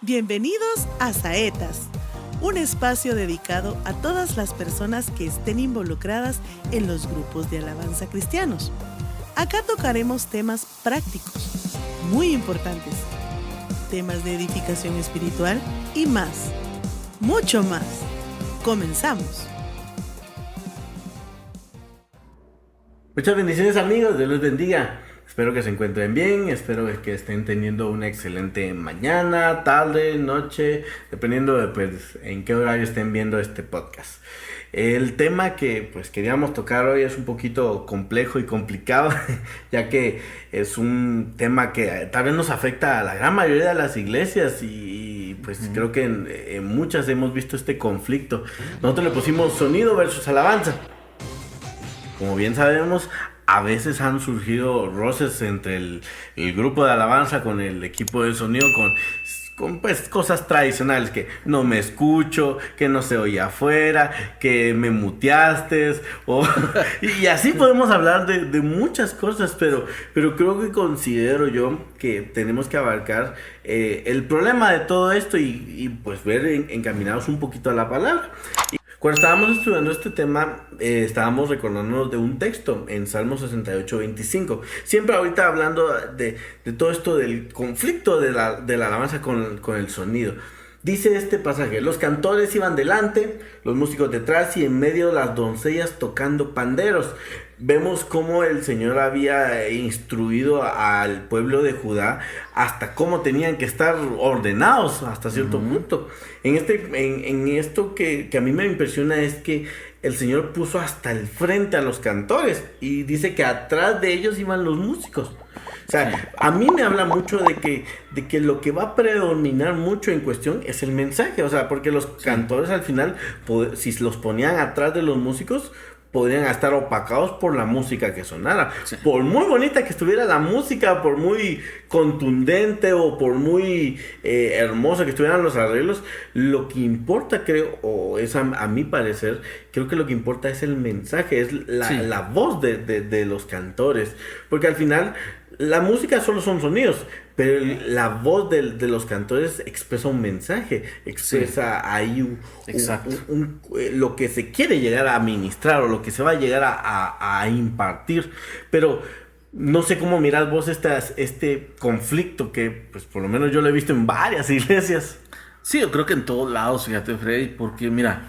Bienvenidos a Saetas, un espacio dedicado a todas las personas que estén involucradas en los grupos de alabanza cristianos. Acá tocaremos temas prácticos, muy importantes, temas de edificación espiritual y más, mucho más. Comenzamos. Muchas bendiciones, amigos, Dios los bendiga. Espero que se encuentren bien, espero que estén teniendo una excelente mañana, tarde, noche, dependiendo de pues, en qué horario estén viendo este podcast. El tema que pues queríamos tocar hoy es un poquito complejo y complicado, ya que es un tema que tal vez nos afecta a la gran mayoría de las iglesias y pues creo que en muchas hemos visto este conflicto. Nosotros le pusimos sonido versus alabanza. Como bien sabemos, a veces han surgido roces entre el grupo de alabanza con el equipo de sonido, con pues cosas tradicionales, que no me escucho, que no se oye afuera, que me muteaste, y así podemos hablar de muchas cosas, pero creo que considero yo que tenemos que abarcar el problema de todo esto y pues ver encaminados un poquito a la palabra. Cuando estábamos estudiando este tema, estábamos recordándonos de un texto en Salmo 68:25. Siempre ahorita hablando de todo esto del conflicto de la alabanza con el sonido. Dice este pasaje: los cantores iban delante, los músicos detrás y en medio las doncellas tocando panderos. Vemos cómo el Señor había instruido al pueblo de Judá hasta cómo tenían que estar ordenados hasta cierto punto. En esto que a mí me impresiona es que el Señor puso hasta el frente a los cantores y dice que atrás de ellos iban los músicos. O sea, a mí me habla mucho de que lo que va a predominar mucho en cuestión es el mensaje. O sea, porque los cantores al final, si los ponían atrás de los músicos, podrían estar opacados por la música que sonara. Sí. Por muy bonita que estuviera la música, por muy contundente o por muy hermosa que estuvieran los arreglos, lo que importa, creo, o es a mi parecer, creo que lo que importa es el mensaje, es la voz de los cantores. Porque al final la música solo son sonidos, pero la voz de los cantores expresa un mensaje, expresa ahí lo que se quiere llegar a administrar o lo que se va a llegar a impartir. Pero no sé cómo mirás vos este conflicto que pues por lo menos yo lo he visto en varias iglesias. Sí, yo creo que en todos lados, fíjate, Freddy, porque mira,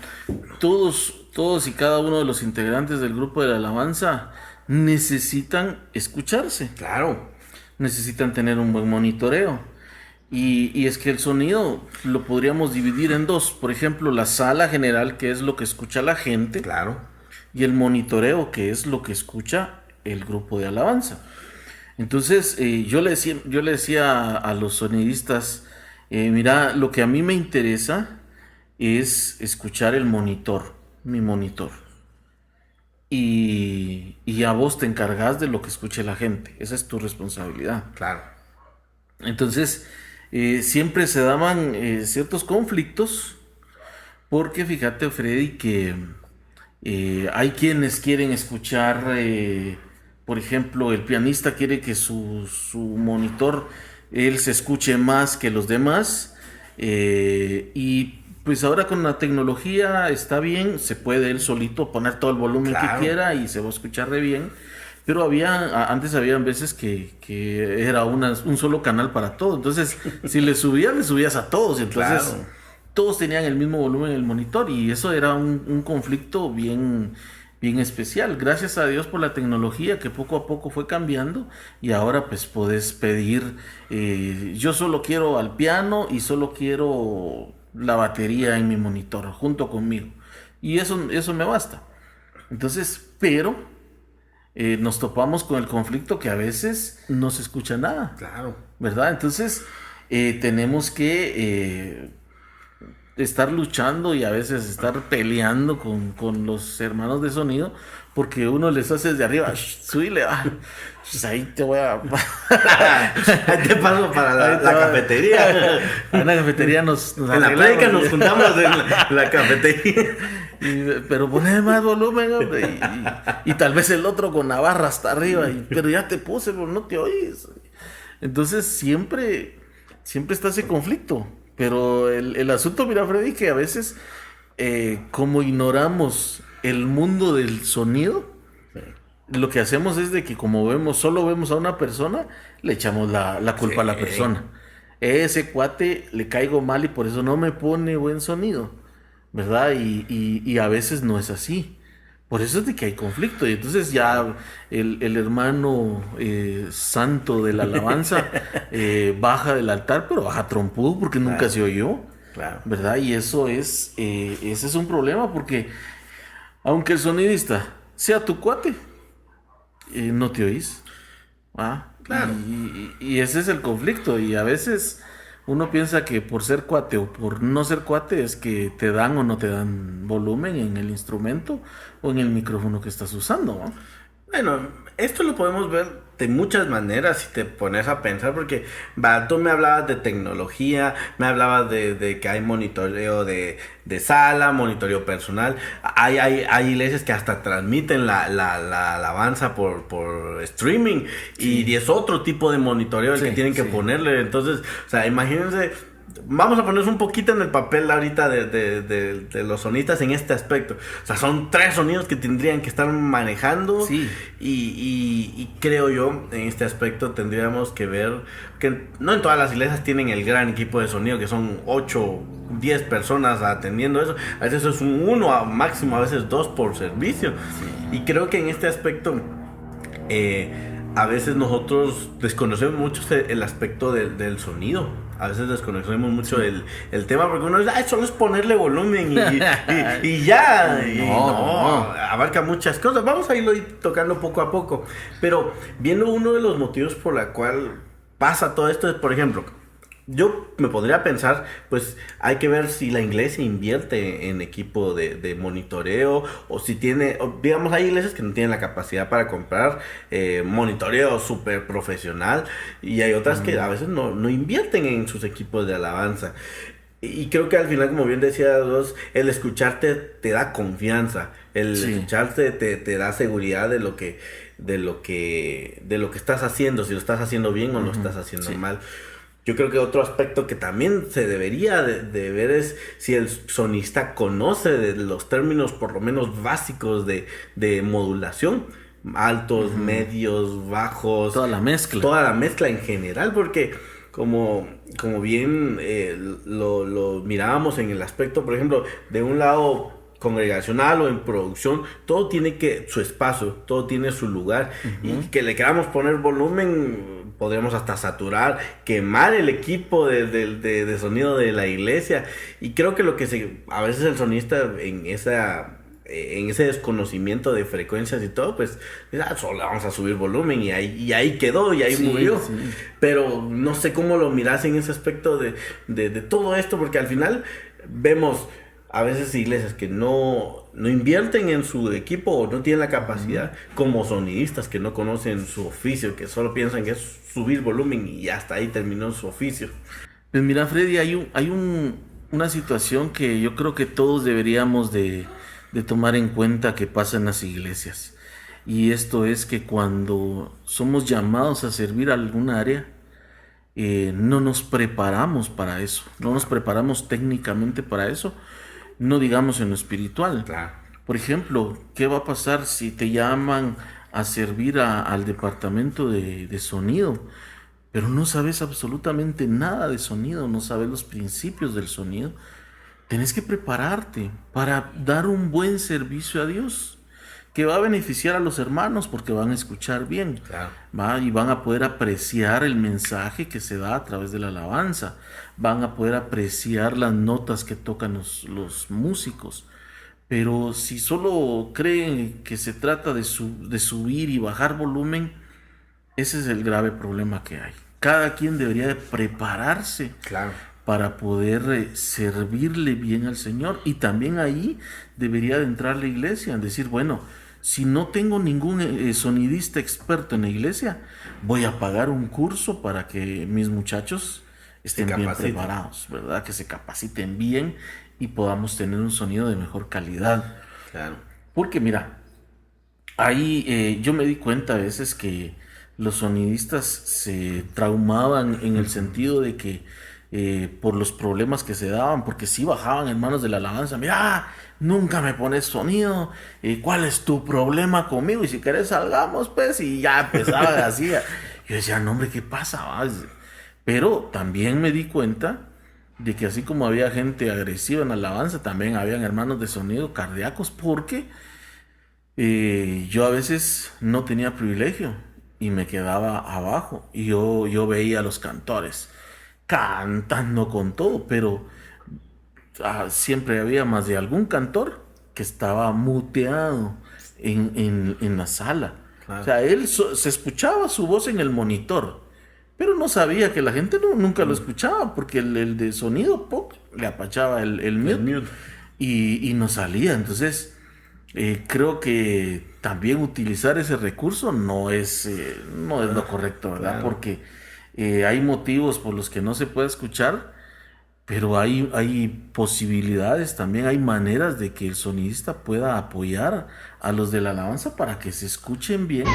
todos y cada uno de los integrantes del grupo de la alabanza necesitan escucharse. Claro. Necesitan tener un buen monitoreo. Y es que el sonido lo podríamos dividir en dos. Por ejemplo, la sala general, que es lo que escucha la gente. Claro. Y el monitoreo, que es lo que escucha el grupo de alabanza. Entonces, yo le decía a los sonidistas, mira, lo que a mí me interesa es escuchar el monitor, mi monitor. Y a vos te encargas de lo que escuche la gente. Esa es tu responsabilidad. Claro. Entonces, siempre se daban ciertos conflictos. Porque fíjate, Freddy, que hay quienes quieren escuchar, por ejemplo, el pianista quiere que su monitor, él se escuche más que los demás. Y pues ahora con la tecnología está bien, se puede él solito poner todo el volumen que quiera y se va a escuchar re bien. Pero antes habían veces que era un solo canal para todo. Entonces, si le subías a todos. Entonces, todos tenían el mismo volumen en el monitor y eso era un conflicto bien especial. Gracias a Dios por la tecnología que poco a poco fue cambiando y ahora pues podés pedir, yo solo quiero al piano y solo quiero la batería en mi monitor junto conmigo y eso me basta. Entonces, pero nos topamos con el conflicto que a veces no se escucha nada. Claro. ¿Verdad? Entonces tenemos que estar luchando y a veces estar peleando con los hermanos de sonido porque uno les hace desde arriba, subile, ahí te voy a... Ahí te paso para la cafetería. En la cafetería nos en la prédica nos juntamos en la cafetería. Pero ponle más volumen, hombre, y tal vez el otro con la barra hasta arriba, pero ya te puse, pero no te oyes. Entonces siempre está ese conflicto. Pero el asunto, mira, Freddy, que a veces como ignoramos el mundo del sonido, lo que hacemos es de que como solo vemos a una persona, le echamos la culpa a la persona. Ese cuate le caigo mal y por eso no me pone buen sonido, ¿verdad? Y a veces no es así. Por eso es de que hay conflicto. Y entonces ya el hermano santo de la alabanza baja del altar, pero baja trompudo porque nunca se oyó. Claro. ¿Verdad? Y ese es un problema porque aunque el sonidista sea tu cuate, no te oís. Claro. Y ese es el conflicto. Y a veces uno piensa que por ser cuate o por no ser cuate es que te dan o no te dan volumen en el instrumento o en el micrófono que estás usando, ¿no? Bueno, esto lo podemos ver de muchas maneras si te pones a pensar, porque tú me hablabas de tecnología, me hablabas de que hay monitoreo de sala, monitoreo personal, hay iglesias que hasta transmiten la alabanza por streaming, sí. Y es otro tipo de monitoreo el que tienen que ponerle. Entonces, o sea, imagínense. Vamos a ponernos un poquito en el papel ahorita de los sonistas en este aspecto. O sea, son 3 sonidos que tendrían que estar manejando. Sí. Y creo yo, en este aspecto tendríamos que ver que no en todas las iglesias tienen el gran equipo de sonido, que son 8, 10 personas atendiendo eso. A veces es un 1, máximo a veces 2 por servicio. Sí. Y creo que en este aspecto a veces nosotros desconocemos mucho el aspecto del sonido. A veces desconocemos mucho el tema porque uno dice, solo es ponerle volumen y ya. No, abarca muchas cosas. Vamos a irlo tocando poco a poco. Pero viendo uno de los motivos por la cual pasa todo esto es, por ejemplo, yo me podría pensar, pues hay que ver si la iglesia invierte en equipo de monitoreo o si tiene, digamos, hay iglesias que no tienen la capacidad para comprar monitoreo súper profesional y hay otras que a veces no invierten en sus equipos de alabanza. Y creo que al final, como bien decía Dos, el escucharte te da confianza, el escucharte te da seguridad de lo que estás haciendo, si lo estás haciendo bien o lo estás haciendo mal. Yo creo que otro aspecto que también se debería de ver es si el sonista conoce de los términos por lo menos básicos de modulación. Altos, medios, bajos. Toda la mezcla. Toda la mezcla en general, porque como bien lo mirábamos en el aspecto, por ejemplo, de un lado congregacional o en producción, todo tiene su espacio, todo tiene su lugar, y que le queramos poner volumen, podríamos hasta saturar, quemar el equipo de sonido de la iglesia. Y creo que a veces el sonista en ese desconocimiento de frecuencias y todo, pues solo vamos a subir volumen y ahí quedó y ahí murió. Sí. Pero no sé cómo lo miras en ese aspecto de todo esto, porque al final vemos a veces iglesias que no invierten en su equipo o no tienen la capacidad, como sonidistas que no conocen su oficio, que solo piensan que es subir volumen y hasta ahí terminó su oficio. Pues mira, Freddy, hay una situación que yo creo que todos deberíamos de tomar en cuenta que pasa en las iglesias. Y esto es que cuando somos llamados a servir a alguna área, no nos preparamos para eso, no nos preparamos técnicamente para eso. No digamos en lo espiritual. Claro. Por ejemplo, ¿qué va a pasar si te llaman a servir al departamento de sonido, pero no sabes absolutamente nada de sonido, no sabes los principios del sonido? Tienes que prepararte para dar un buen servicio a Dios, que va a beneficiar a los hermanos porque van a escuchar bien, claro. Y van a poder apreciar el mensaje que se da a través de la alabanza, van a poder apreciar las notas que tocan los músicos. Pero si solo creen que se trata de subir y bajar volumen, ese es el grave problema que hay. Cada quien debería de prepararse, claro, para poder servirle bien al Señor. Y también ahí debería de entrar la iglesia, en decir, bueno, si no tengo ningún sonidista experto en la iglesia, voy a pagar un curso para que mis muchachos estén bien preparados, ¿verdad? Que se capaciten bien y podamos tener un sonido de mejor calidad. Claro. Porque mira, ahí yo me di cuenta a veces que los sonidistas se traumaban en el sentido de que por los problemas que se daban, porque sí bajaban hermanos de la alabanza, mira, nunca me pones sonido, ¿cuál es tu problema conmigo? Y si querés salgamos, pues, y ya empezaba así. Yo decía, no hombre, ¿qué pasa? Pero también me di cuenta de que así como había gente agresiva en alabanza, también habían hermanos de sonido cardíacos, porque yo a veces no tenía privilegio y me quedaba abajo, y yo veía a los cantores cantando con todo, pero siempre había más de algún cantor que estaba muteado en la sala. Claro. O sea, él se escuchaba su voz en el monitor, pero no sabía que la gente nunca lo escuchaba, porque el de sonido le apachaba el mute. Y no salía. Entonces, creo que también utilizar ese recurso no es lo correcto, ¿verdad? Claro. Porque hay motivos por los que no se puede escuchar, pero hay posibilidades también, hay maneras de que el sonidista pueda apoyar a los de la alabanza para que se escuchen bien.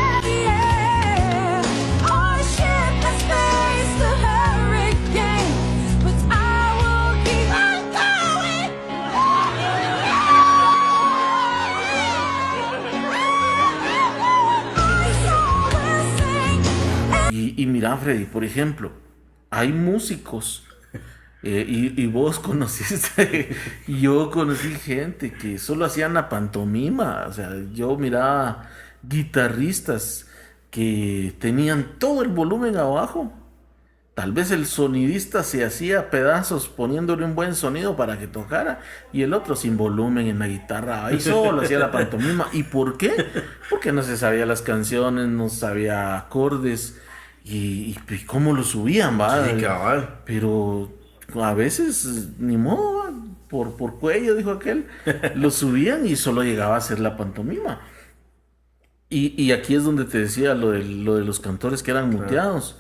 Y mira, Freddy, por ejemplo, hay músicos, y vos conociste, y yo conocí gente que solo hacían la pantomima. O sea, yo miraba guitarristas que tenían todo el volumen abajo. Tal vez el sonidista se hacía pedazos poniéndole un buen sonido para que tocara, y el otro sin volumen en la guitarra, ahí solo hacía la pantomima. ¿Y por qué? Porque no se sabía las canciones, no sabía acordes. Y cómo lo subían, ¿va? Sí, cabal. Pero a veces, ni modo, por cuello, dijo aquel, lo subían y solo llegaba a ser la pantomima. Y aquí es donde te decía lo de los cantores que eran muteados.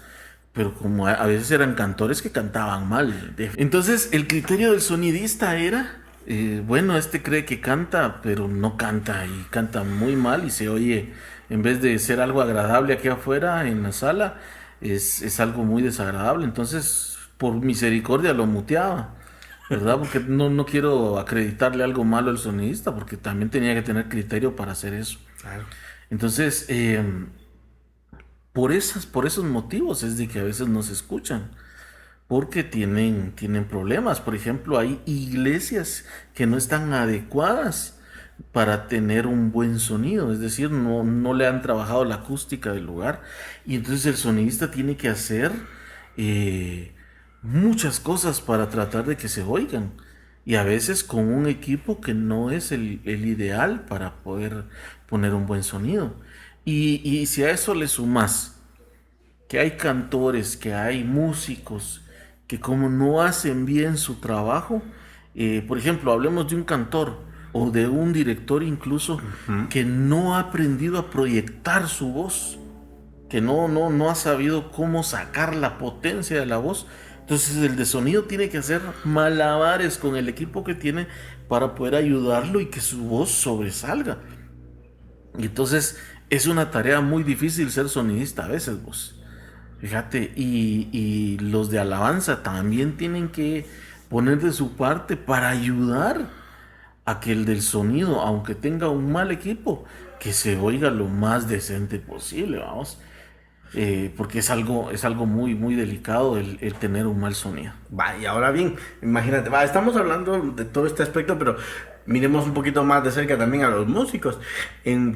Pero como a veces eran cantores que cantaban mal. Entonces, el criterio del sonidista era, bueno, este cree que canta, pero no canta, y canta muy mal, y se oye, en vez de ser algo agradable aquí afuera en la sala, es algo muy desagradable. Entonces, por misericordia lo muteaba, ¿verdad? Porque no quiero acreditarle algo malo al sonidista, porque también tenía que tener criterio para hacer eso. Claro. Entonces, por esos motivos es de que a veces no se escuchan, porque tienen problemas. Por ejemplo, hay iglesias que no están adecuadas para tener un buen sonido, es decir, no le han trabajado la acústica del lugar, y entonces el sonidista tiene que hacer muchas cosas para tratar de que se oigan, y a veces con un equipo que no es el ideal para poder poner un buen sonido. Y si a eso le sumas que hay cantores, que hay músicos que como no hacen bien su trabajo, por ejemplo, hablemos de un cantor o de un director incluso, que no ha aprendido a proyectar su voz, que no ha sabido cómo sacar la potencia de la voz. Entonces el de sonido tiene que hacer malabares con el equipo que tiene para poder ayudarlo y que su voz sobresalga. Y entonces es una tarea muy difícil ser sonidista a veces, vos. Fíjate, y los de alabanza también tienen que poner de su parte para ayudar a que el del sonido, aunque tenga un mal equipo, que se oiga lo más decente posible, vamos. Porque es algo muy, muy delicado el tener un mal sonido. Va, y ahora bien, imagínate, estamos hablando de todo este aspecto, pero miremos un poquito más de cerca también a los músicos.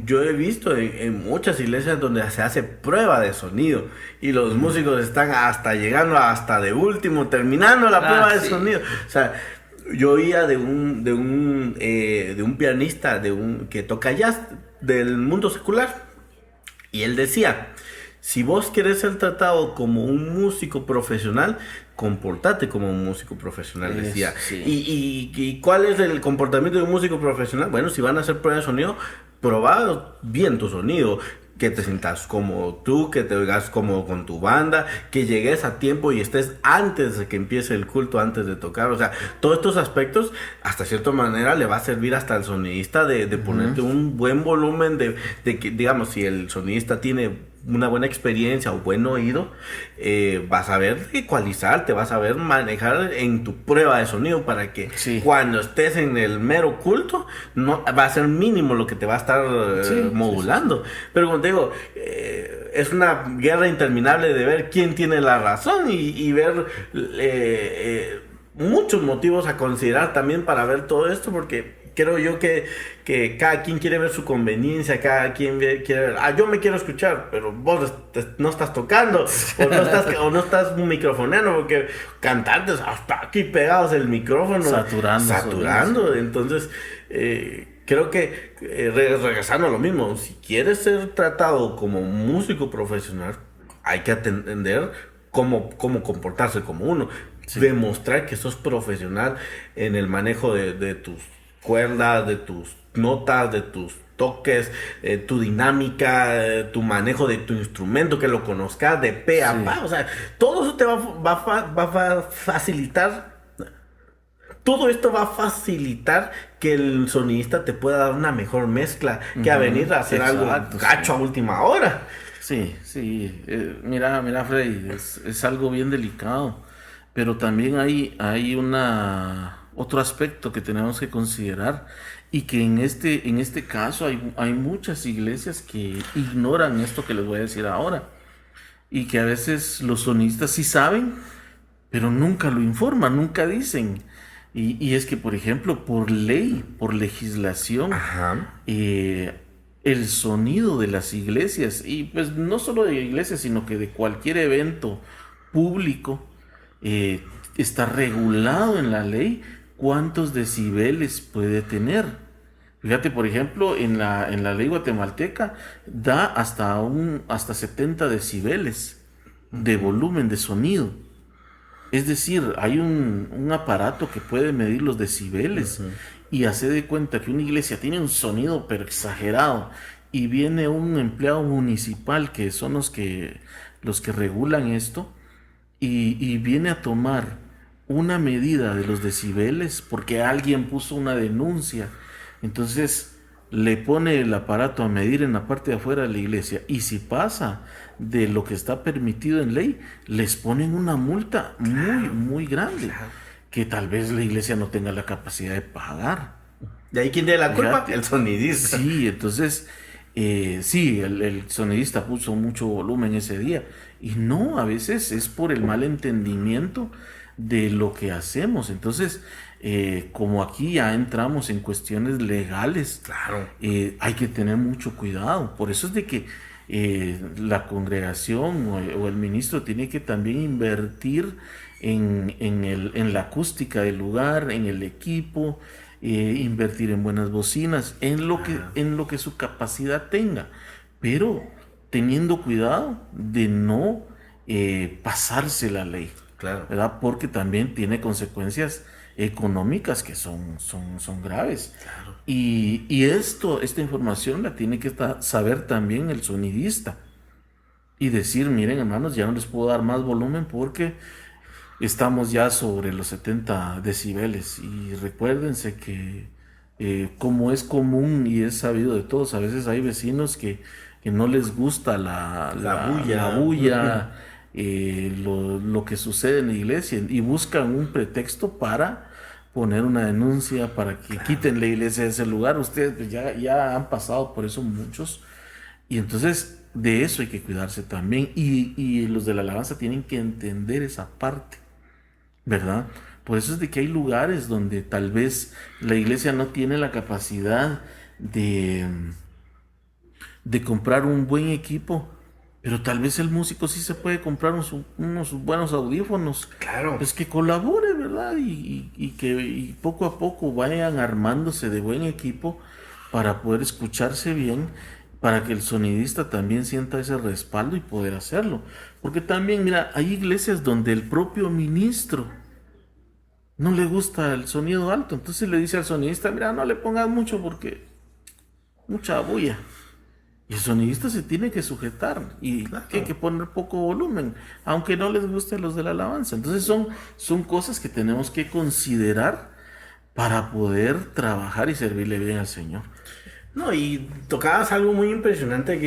Yo he visto en muchas iglesias donde se hace prueba de sonido, y los músicos están hasta llegando hasta de último, terminando la prueba de sonido. O sea, yo oía de un pianista que toca jazz del mundo secular, y él decía: si vos querés ser tratado como un músico profesional, comportate como un músico profesional, decía. Sí. ¿Y cuál es el comportamiento de un músico profesional? Bueno, si van a hacer pruebas de sonido, probad bien tu sonido, que te sientas como tú, que te oigas como con tu banda, que llegues a tiempo y estés antes de que empiece el culto, antes de tocar. O sea, todos estos aspectos, hasta cierta manera, le va a servir hasta al sonidista de ponerte un buen volumen, de que, digamos, si el sonidista tiene una buena experiencia o buen oído, vas a ver ecualizar, te vas a ver manejar en tu prueba de sonido para que cuando estés en el mero culto, no va a ser mínimo lo que te va a estar modulando. Pero como te digo, es una guerra interminable de ver quién tiene la razón y ver muchos motivos a considerar también para ver todo esto, porque creo yo que cada quien quiere ver su conveniencia, cada quien quiere ver, yo me quiero escuchar, pero vos no estás tocando, o no estás microfoneando, porque cantantes hasta aquí pegados el micrófono, saturando. Entonces, creo que regresando a lo mismo, si quieres ser tratado como músico profesional, hay que atender cómo comportarse como uno. Demostrar que sos profesional en el manejo de tus cuerdas, de tus notas, de tus toques, tu dinámica, tu manejo de tu instrumento, que lo conozcas de pe a pa. O sea, todo eso te va a facilitar. Todo esto va a facilitar que el sonidista te pueda dar una mejor mezcla que a venir a hacer algo gacho a última hora. Sí. Mira, Freddy, es algo bien delicado. Pero también hay otro aspecto que tenemos que considerar, y que en este caso hay muchas iglesias que ignoran esto que les voy a decir ahora, y que a veces los sonistas sí saben, pero nunca lo informan, nunca dicen. Y es que, por ejemplo, por ley, por legislación, el sonido de las iglesias, y pues no solo de iglesias, sino que de cualquier evento público, está regulado en la ley cuántos decibeles puede tener. Fíjate, por ejemplo, en la ley guatemalteca da hasta 70 decibeles de volumen de sonido. Es decir, hay un aparato que puede medir los decibeles, y hace de cuenta que una iglesia tiene un sonido pero exagerado, y viene un empleado municipal, que son los que regulan esto, y viene a tomar una medida de los decibeles porque alguien puso una denuncia. Entonces le pone el aparato a medir en la parte de afuera de la iglesia, y si pasa de lo que está permitido en ley, les ponen una multa muy grande, que tal vez la iglesia no tenga la capacidad de pagar. ¿De ahí quién tiene la culpa? El sonidista. Sí, entonces el sonidista puso mucho volumen ese día, y no, a veces es por el mal entendimiento de lo que hacemos. Entonces, como aquí ya entramos en cuestiones legales, hay que tener mucho cuidado. Por eso es de que la congregación o el ministro tiene que también invertir en la acústica del lugar, en el equipo, invertir en buenas bocinas, en lo que su capacidad tenga, pero teniendo cuidado de no pasarse la ley, ¿verdad? Porque también tiene consecuencias económicas que son graves. Y esta información la tiene que saber también el sonidista, y decir: miren, hermanos, ya no les puedo dar más volumen porque estamos ya sobre los 70 decibeles. Y recuérdense que como es común y es sabido de todos, a veces hay vecinos que no les gusta la bulla, lo que sucede en la iglesia, y buscan un pretexto para poner una denuncia para que quiten la iglesia de ese lugar. Ustedes pues, ya han pasado por eso muchos, y entonces de eso hay que cuidarse también, y los de la alabanza tienen que entender esa parte, ¿verdad? Por eso es de que hay lugares donde tal vez la iglesia no tiene la capacidad de comprar un buen equipo, pero tal vez el músico sí se puede comprar unos buenos audífonos. Pues que colabore, ¿verdad? Y que poco a poco vayan armándose de buen equipo para poder escucharse bien, para que el sonidista también sienta ese respaldo y poder hacerlo. Porque también, mira, hay iglesias donde el propio ministro no le gusta el sonido alto, entonces le dice al sonidista: mira, no le pongas mucho porque mucha bulla. Y el sonidista se tiene que sujetar, y hay que poner poco volumen, aunque no les guste a los de la alabanza. Entonces son cosas que tenemos que considerar para poder trabajar y servirle bien al Señor. No, y tocabas algo muy impresionante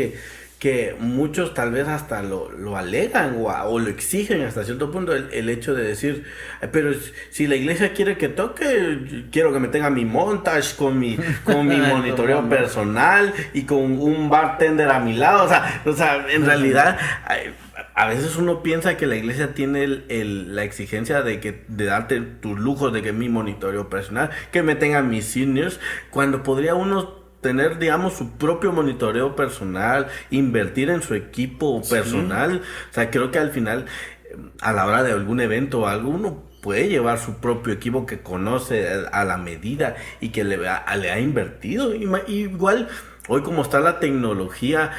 que muchos tal vez hasta lo alegan o lo exigen hasta cierto punto, el hecho de decir, pero si la iglesia quiere que toque, quiero que me tenga mi montage con mi monitoreo personal y con un bartender a mi lado. O sea, en realidad a veces uno piensa que la iglesia tiene la exigencia de darte tus lujos, de que mi monitoreo personal, que me tengan mis seniors, cuando podría uno tener, digamos, su propio monitoreo personal, invertir en su equipo personal. O sea, creo que al final, a la hora de algún evento o algo, uno puede llevar su propio equipo que conoce a la medida y que le ha invertido. Igual, hoy como está la tecnología,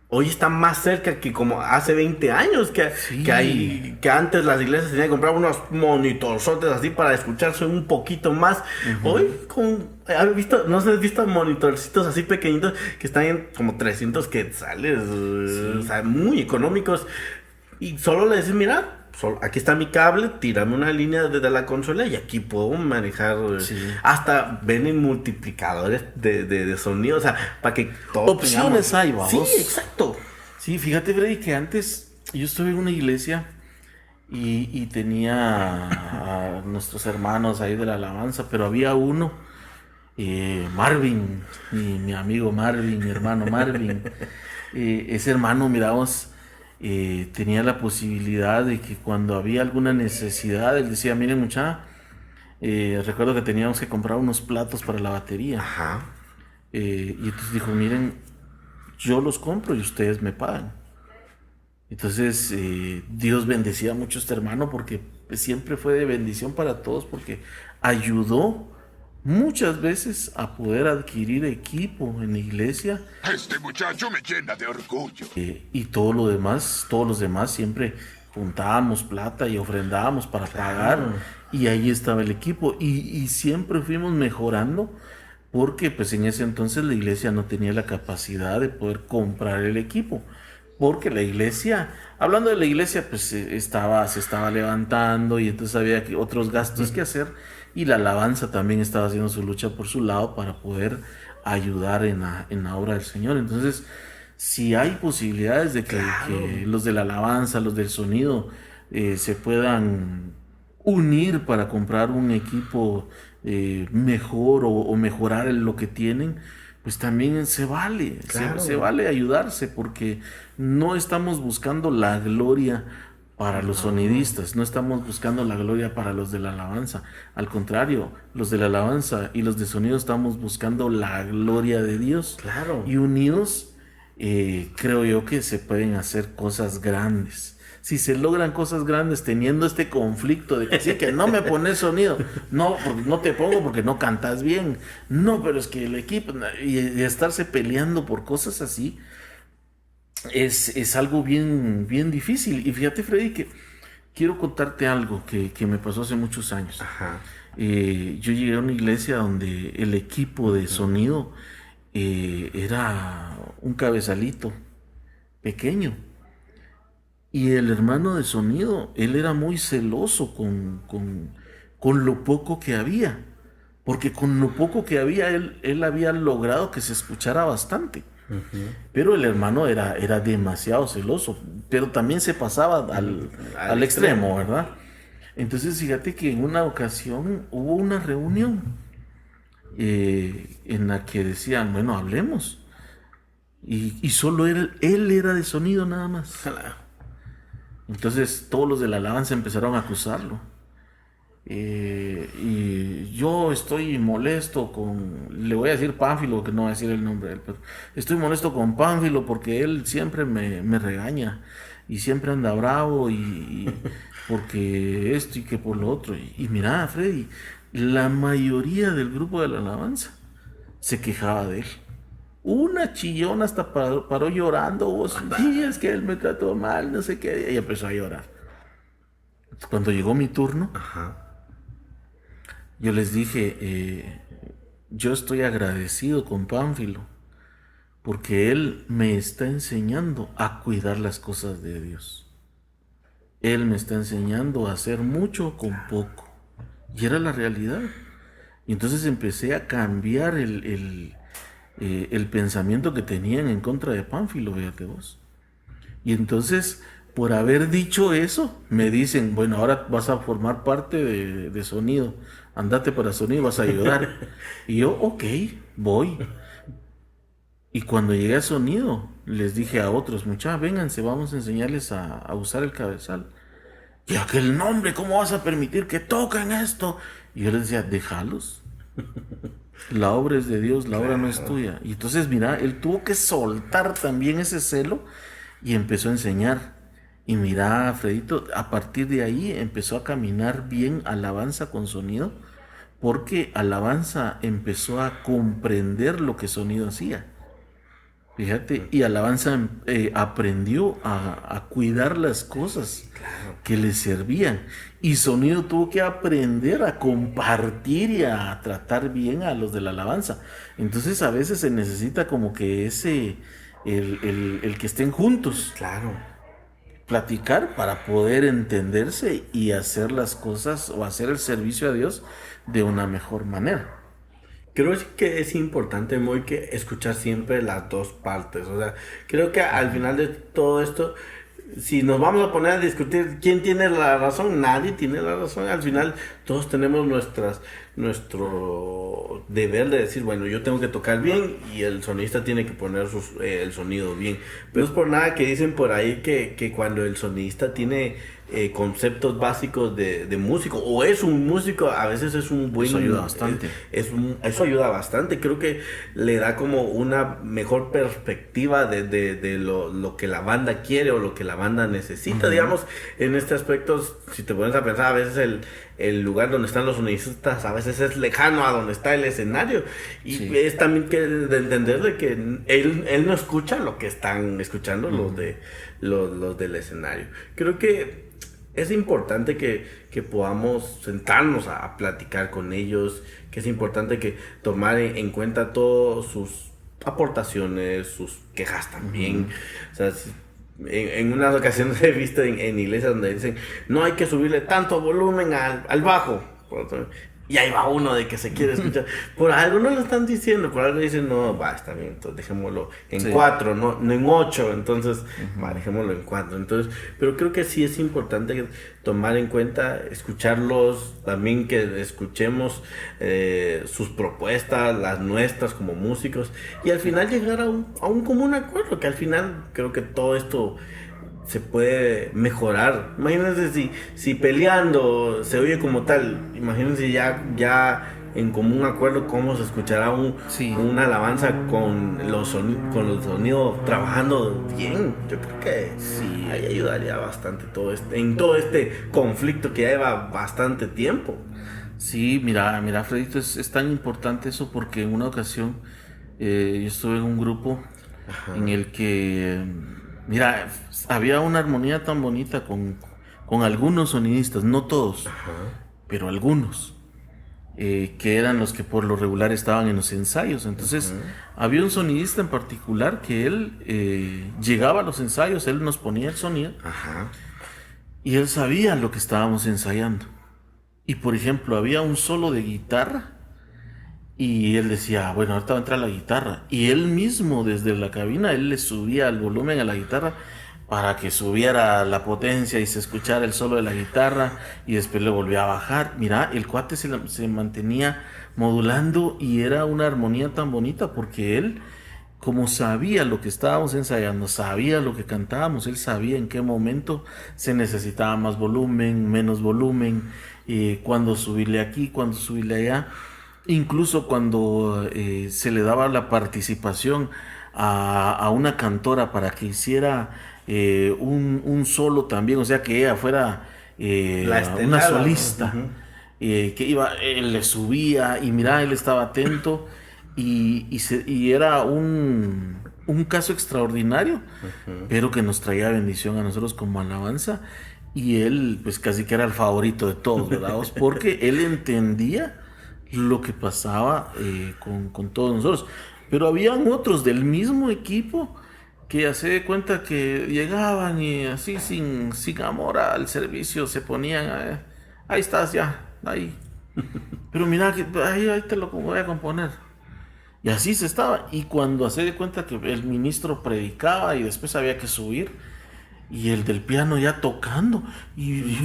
hoy está más cerca que como hace 20 años que antes las iglesias tenían que comprar unos monitorzotes así para escucharse un poquito más. Hoy no sé, has visto monitorcitos así pequeñitos que están en como 300 quetzales, o sea, muy económicos, y solo le dices, mira, aquí está mi cable, tírame una línea desde la consola y aquí puedo manejar. Hasta venden multiplicadores de sonido, o sea, para que todo opciones hay, vamos. Sí, exacto. Sí, fíjate, Freddy, que antes yo estuve en una iglesia y tenía a nuestros hermanos ahí de la alabanza, pero había uno, Marvin, mi amigo Marvin, mi hermano Marvin. Ese hermano, miramos, tenía la posibilidad de que cuando había alguna necesidad, él decía, miren muchacha, recuerdo que teníamos que comprar unos platos para la batería. Ajá. Y entonces dijo, miren, yo los compro y ustedes me pagan. Entonces Dios bendecía mucho a este hermano porque siempre fue de bendición para todos, porque ayudó muchas veces a poder adquirir equipo en la iglesia. Este muchacho me llena de orgullo. Y todos los demás siempre juntábamos plata y ofrendábamos para pagar. Y ahí estaba el equipo. Y siempre fuimos mejorando porque pues en ese entonces la iglesia no tenía la capacidad de poder comprar el equipo. Porque la iglesia, hablando de la iglesia, pues se estaba levantando y entonces había otros gastos que hacer. Y la alabanza también estaba haciendo su lucha por su lado para poder ayudar en la obra del Señor. Entonces, si hay posibilidades de que los de la alabanza, los del sonido, se puedan unir para comprar un equipo mejor o mejorar lo que tienen, pues también se vale, se vale ayudarse, porque no estamos buscando la gloria para los sonidistas, no estamos buscando la gloria para los de la alabanza. Al contrario, los de la alabanza y los de sonido estamos buscando la gloria de Dios. Claro. Y unidos, creo yo que se pueden hacer cosas grandes. Si se logran cosas grandes teniendo este conflicto de que sí, que no me pones sonido, no te pongo porque no cantas bien, no, pero es que el equipo, y estarse peleando por cosas así, es algo bien, bien difícil. Y fíjate, Freddy, que quiero contarte algo que me pasó hace muchos años. Ajá. Yo llegué a una iglesia donde el equipo de sonido era un cabezalito pequeño. Y el hermano de sonido, él era muy celoso con lo poco que había. Porque con lo poco que había, él había logrado que se escuchara bastante. Pero el hermano era demasiado celoso, pero también se pasaba al extremo, ¿verdad? Entonces fíjate que en una ocasión hubo una reunión en la que decían, bueno, hablemos, y solo él era de sonido nada más. Entonces todos los de la alabanza empezaron a acusarlo. Y yo estoy molesto le voy a decir Pánfilo, que no voy a decir el nombre de él, pero estoy molesto con Pánfilo porque él siempre me regaña y siempre anda bravo y porque esto y que por lo otro. Y mira, Freddy, la mayoría del grupo de la alabanza se quejaba de él. Una chillona hasta paró llorando, y es que él me trató mal, no sé qué, y empezó a llorar. Cuando llegó mi turno, yo les dije, yo estoy agradecido con Pánfilo, porque él me está enseñando a cuidar las cosas de Dios. Él me está enseñando a hacer mucho con poco. Y era la realidad. Y entonces empecé a cambiar el pensamiento que tenían en contra de Pánfilo, fíjate vos. Y entonces, por haber dicho eso, me dicen, bueno, ahora vas a formar parte de sonido, andate para sonido, vas a ayudar. Y yo, ok, voy. Y cuando llegué a sonido, les dije a otros, muchachos, vénganse, vamos a enseñarles a usar el cabezal. Y aquel nombre, ¿cómo vas a permitir que toquen esto? Y yo les decía, déjalos. La obra es de Dios, la obra no es tuya. Y entonces, mira, él tuvo que soltar también ese celo y empezó a enseñar. Y mira, Fredito, a partir de ahí empezó a caminar bien alabanza con sonido, porque alabanza empezó a comprender lo que sonido hacía. Fíjate, y alabanza aprendió a cuidar las cosas que le servían. Y sonido tuvo que aprender a compartir y a tratar bien a los de la alabanza. Entonces a veces se necesita como que el que estén juntos. Claro. Platicar para poder entenderse y hacer las cosas o hacer el servicio a Dios de una mejor manera. Creo que es importante, muy, que escuchar siempre las dos partes. O sea, creo que al final de todo esto, si nos vamos a poner a discutir quién tiene la razón, nadie tiene la razón. Al final todos tenemos nuestro deber de decir, bueno, yo tengo que tocar bien y el sonista tiene que poner el sonido bien. Pero es por nada que dicen por ahí que cuando el sonista tiene conceptos básicos de músico, o es un músico, a veces es un buen... Eso ayuda bastante. Eso ayuda bastante. Creo que le da como una mejor perspectiva de lo que la banda quiere o lo que la banda necesita. Digamos, en este aspecto, si te pones a pensar, a veces el lugar donde están los sonistas a veces es lejano a donde está el escenario. Y es también que de entenderle que él no escucha lo que están escuchando los del escenario. Creo que es importante que podamos sentarnos a platicar con ellos, que es importante que tomar en cuenta todas sus aportaciones, sus quejas también. O sea, en unas ocasiones he visto en iglesias donde dicen, no hay que subirle tanto volumen al bajo. Y ahí va uno de que se quiere escuchar. Por algo no lo están diciendo, por algo dicen, no, va, está bien, entonces dejémoslo en 4, no en 8, entonces, va, dejémoslo en 4. Entonces, pero creo que sí es importante tomar en cuenta, escucharlos, también que escuchemos sus propuestas, las nuestras como músicos, y al final llegar a un común acuerdo, que al final creo que todo esto se puede mejorar. Imagínense si peleando se oye como tal, imagínense ya en común acuerdo cómo se escuchará una alabanza con los sonidos trabajando bien. Yo creo que ahí ayudaría bastante en todo este conflicto que ya lleva bastante tiempo. Sí, mira, Fredito, es tan importante eso porque en una ocasión yo estuve en un grupo en el que... Mira, había una armonía tan bonita con algunos sonidistas, no todos, pero algunos, que eran los que por lo regular estaban en los ensayos. Entonces, había un sonidista en particular que él llegaba a los ensayos, él nos ponía el sonido, y él sabía lo que estábamos ensayando. Y por ejemplo, había un solo de guitarra, y él decía, bueno, ahorita va a entrar la guitarra. Y él mismo, desde la cabina, él le subía el volumen a la guitarra para que subiera la potencia y se escuchara el solo de la guitarra. Y después le volvía a bajar. Mira, el cuate se mantenía modulando y era una armonía tan bonita porque él, como sabía lo que estábamos ensayando, sabía lo que cantábamos, él sabía en qué momento se necesitaba más volumen, menos volumen, cuándo subirle aquí, cuándo subirle allá. Incluso cuando se le daba la participación a una cantora para que hiciera un solo también, o sea que ella fuera una solista, que él le subía y mira, él estaba atento y era un caso extraordinario, pero que nos traía bendición a nosotros como alabanza, y él pues casi que era el favorito de todos, ¿verdad? Porque él entendía lo que pasaba con todos nosotros. Pero habían otros del mismo equipo que ya se de cuenta que llegaban y así sin amor al servicio se ponían, ahí estás ya, ahí. Pero mira, ahí te lo voy a componer. Y así se estaba. Y cuando se de cuenta que el ministro predicaba y después había que subir, y el del piano ya tocando, y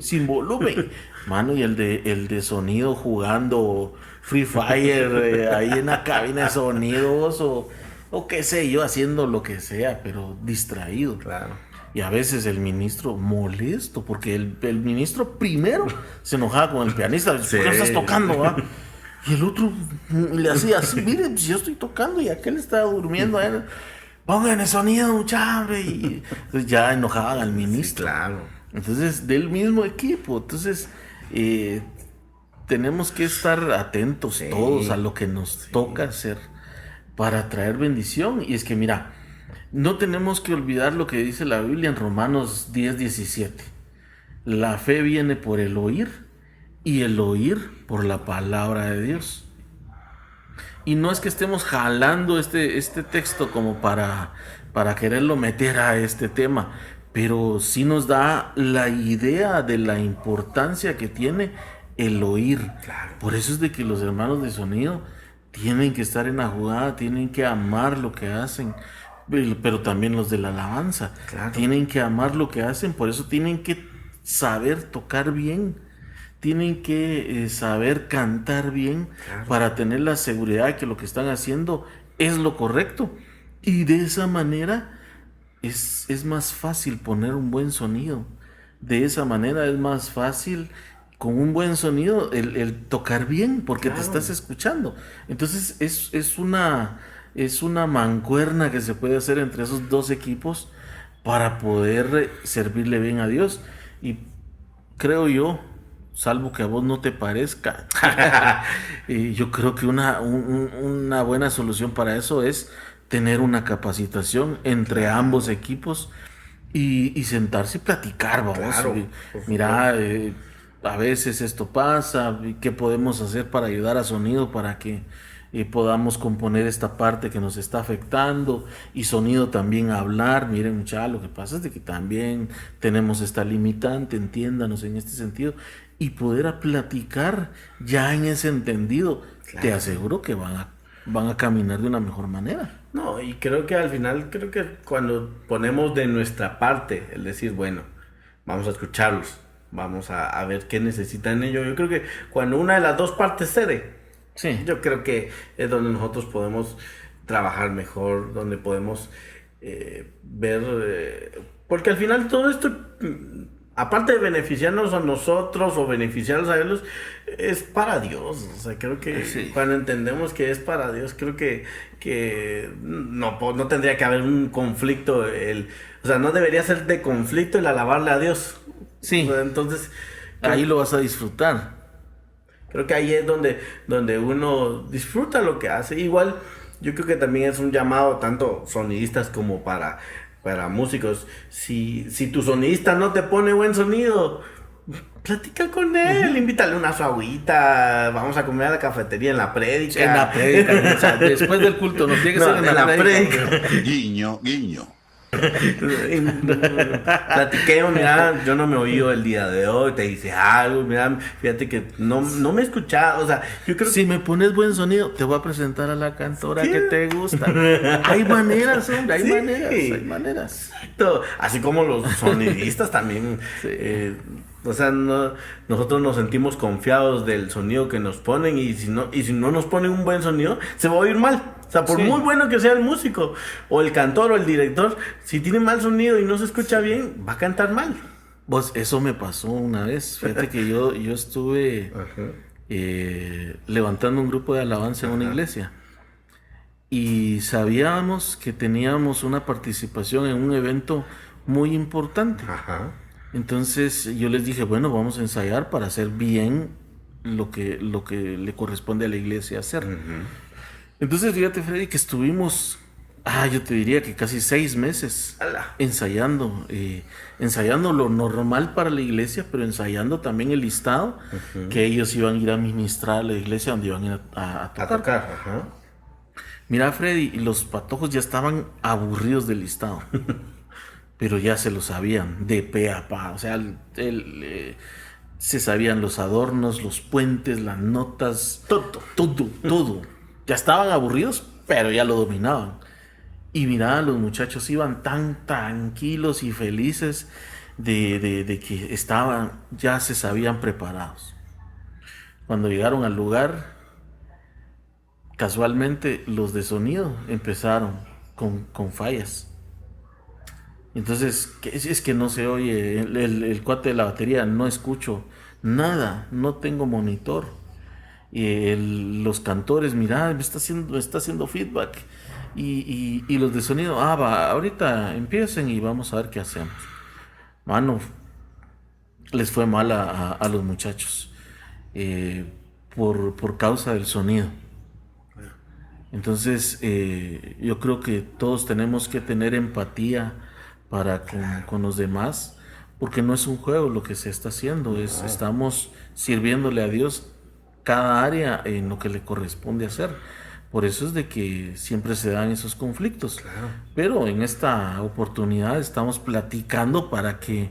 sin volumen. Mano, y el de sonido jugando Free Fire ahí en la cabina de sonidos o qué sé yo, haciendo lo que sea, pero distraído. Claro. Y a veces el ministro molesto, porque el ministro primero se enojaba con el pianista. ¿Por qué estás tocando, va? Y el otro le hacía así, mire, pues yo estoy tocando y aquel estaba durmiendo. Pongan el sonido, muchacho. Y entonces ya enojaban al ministro. Sí, claro. Entonces, del mismo equipo. Entonces, tenemos que estar atentos todos a lo que nos toca hacer para traer bendición. Y es que, mira, no tenemos que olvidar lo que dice la Biblia en Romanos 10:17. La fe viene por el oír y el oír por la palabra de Dios. Y no es que estemos jalando este texto como para quererlo meter a este tema, pero sí nos da la idea de la importancia que tiene el oír. Claro. Por eso es de que los hermanos de sonido tienen que estar en la jugada, tienen que amar lo que hacen, pero también los de la alabanza. Claro. Tienen que amar lo que hacen, por eso tienen que saber tocar bien. Tienen que saber cantar bien, claro, para tener la seguridad de que lo que están haciendo es lo correcto. Y de esa manera es más fácil poner un buen sonido. De esa manera es más fácil, con un buen sonido, el tocar bien, porque claro, te estás escuchando. Entonces es una mancuerna que se puede hacer entre esos dos equipos para poder servirle bien a Dios. Y creo yo, salvo que a vos no te parezca, yo creo que una buena solución para eso es tener una capacitación entre ambos equipos y sentarse y platicar, vamos. Claro, mira, a veces esto pasa, ¿qué podemos hacer para ayudar a sonido para que podamos componer esta parte que nos está afectando? Y sonido también hablar. Miren, muchachos, lo que pasa es de que también tenemos esta limitante, entiéndanos en este sentido, y poder platicar ya en ese entendido. Claro. Te aseguro que van a caminar de una mejor manera. No, y creo que al final, cuando ponemos de nuestra parte, el decir, bueno, vamos a escucharlos, vamos a ver qué necesitan ellos, yo creo que cuando una de las dos partes cede, sí, yo creo que es donde nosotros podemos trabajar mejor, donde podemos ver, porque al final todo esto, aparte de beneficiarnos a nosotros o beneficiarlos a ellos, es para Dios. O sea, creo que sí, cuando entendemos que es para Dios, creo que no tendría que haber un conflicto. O sea, no debería ser de conflicto el alabarle a Dios. Sí. O sea, entonces, ahí lo vas a disfrutar. Creo que ahí es donde uno disfruta lo que hace. Igual, yo creo que también es un llamado tanto sonidistas como para músicos. Si tu sonidista no te pone buen sonido, platica con él, invítale una su agüita, vamos a comer a la cafetería en la prédica. En la prédica, o sea, después del culto, no tiene que ser en la prédica. Guiño, guiño. Platiquemos, mira, yo no me oí el día de hoy, te dice algo, mira, fíjate que no me he escuchado, o sea, yo creo si me pones buen sonido, te voy a presentar a la cantora que te gusta. Hay maneras, hombre, hay maneras. Exacto. Así como los sonidistas también, o sea, nosotros nos sentimos confiados del sonido que nos ponen, y si no nos ponen un buen sonido, se va a oír mal. O sea, por muy bueno que sea el músico, o el cantor, o el director, si tiene mal sonido y no se escucha bien, va a cantar mal. Pues eso me pasó una vez. Fíjate que yo estuve levantando un grupo de alabanza en una iglesia. Y sabíamos que teníamos una participación en un evento muy importante. Ajá. Entonces yo les dije, bueno, vamos a ensayar para hacer bien lo que le corresponde a la iglesia hacer. Entonces fíjate, Freddy, que estuvimos, yo te diría que casi 6 meses ensayando lo normal para la iglesia, pero ensayando también el listado que ellos iban a ir a ministrar a la iglesia donde iban a ir a tocar. Ajá. Mira, Freddy, los patojos ya estaban aburridos del listado. Pero ya se lo sabían de pe a pa. O sea, se sabían los adornos, los puentes, las notas, todo. Ya estaban aburridos, pero ya lo dominaban. Y mira, los muchachos iban tan tranquilos y felices de que estaban, ya se sabían preparados. Cuando llegaron al lugar, casualmente los de sonido empezaron con fallas. Entonces, es que no se oye, el cuate de la batería, no escucho nada, no tengo monitor. Los cantores, mira, me está haciendo feedback. Y los de sonido, ahorita empiecen y vamos a ver qué hacemos. Mano, les fue mal a los muchachos por causa del sonido. Entonces, yo creo que todos tenemos que tener empatía con los demás, porque no es un juego lo que se está haciendo, estamos sirviéndole a Dios cada área en lo que le corresponde hacer. Por eso es de que siempre se dan esos conflictos. Claro. Pero en esta oportunidad estamos platicando para que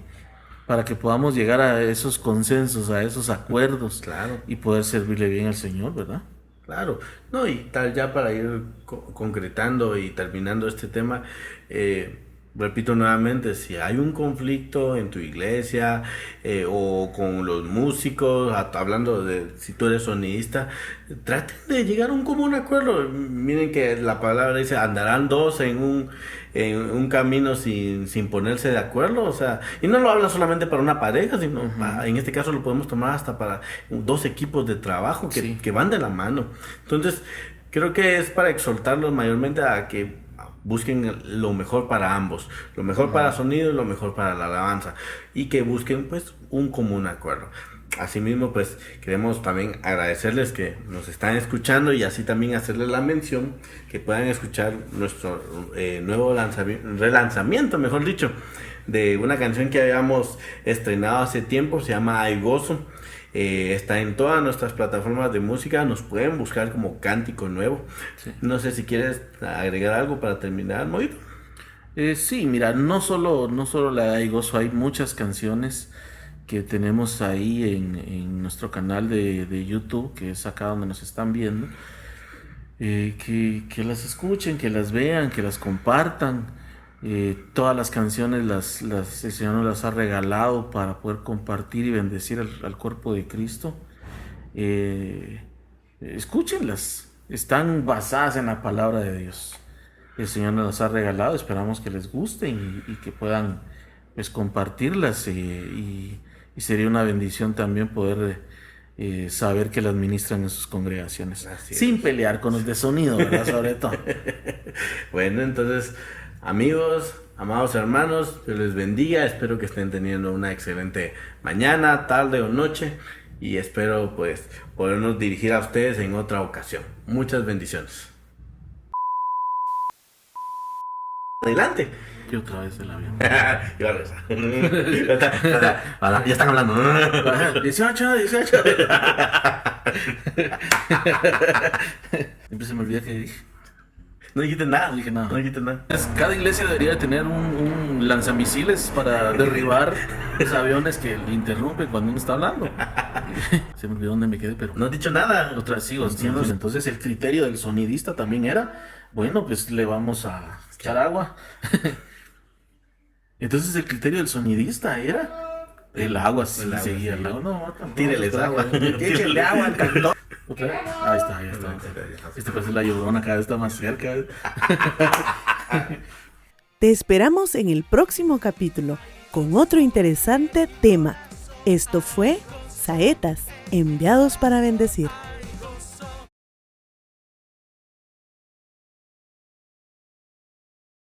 podamos llegar a esos consensos, a esos acuerdos, claro, y poder servirle bien al Señor, ¿verdad? Claro. No, y tal, ya para ir concretando y terminando este tema, repito nuevamente, si hay un conflicto en tu iglesia o con los músicos, hablando de si tú eres sonidista, traten de llegar a un común acuerdo. Miren que la palabra dice, andarán dos en un camino sin ponerse de acuerdo, o sea, y no lo habla solamente para una pareja, sino en este caso lo podemos tomar hasta para dos equipos de trabajo que van de la mano. Entonces, creo que es para exhortarlos mayormente a que busquen lo mejor para ambos, lo mejor para sonido y lo mejor para la alabanza, y que busquen pues un común acuerdo. Asimismo, pues queremos también agradecerles que nos están escuchando y así también hacerles la mención que puedan escuchar nuestro nuevo relanzamiento, mejor dicho, de una canción que habíamos estrenado hace tiempo, se llama Hay Gozo. Está en todas nuestras plataformas de música, nos pueden buscar como Cántico Nuevo. Sí. No sé si quieres agregar algo para terminar, Moito. Sí, mira, no solo la Hay Gozo, hay muchas canciones que tenemos ahí en nuestro canal de YouTube, que es acá donde nos están viendo, que las escuchen, que las vean, que las compartan. Todas las canciones el Señor nos las ha regalado para poder compartir y bendecir al cuerpo de Cristo. Escúchenlas, están basadas en la palabra de Dios. El Señor nos las ha regalado, esperamos que les gusten y que puedan pues compartirlas y sería una bendición también poder saber que las ministran en sus congregaciones. Sin pelear con los de sonido, ¿verdad? Sobre todo. Bueno, entonces, amigos, amados hermanos, Dios les bendiga. Espero que estén teniendo una excelente mañana, tarde o noche. Y espero pues podernos dirigir a ustedes en otra ocasión. Muchas bendiciones. Adelante. Y otra vez el avión. Ya están hablando. 18. Siempre se me olvida que dije. No dijiste nada. No dije nada. No dijiste nada. Cada iglesia debería tener un lanzamisiles para derribar los aviones que le interrumpen cuando uno está hablando. Se me olvidó dónde me quedé, pero... No has dicho nada. Otra sigo diciendo. Entonces el criterio del sonidista también era, bueno, pues le vamos a echar agua. Entonces el criterio del sonidista era el agua, sí, seguía el agua. No, tíreles agua. Échenle agua al cantor. Ahí está. Este pues es la Llorona, cada vez está más cerca. Te esperamos en el próximo capítulo con otro interesante tema. Esto fue Saetas, enviados para bendecir.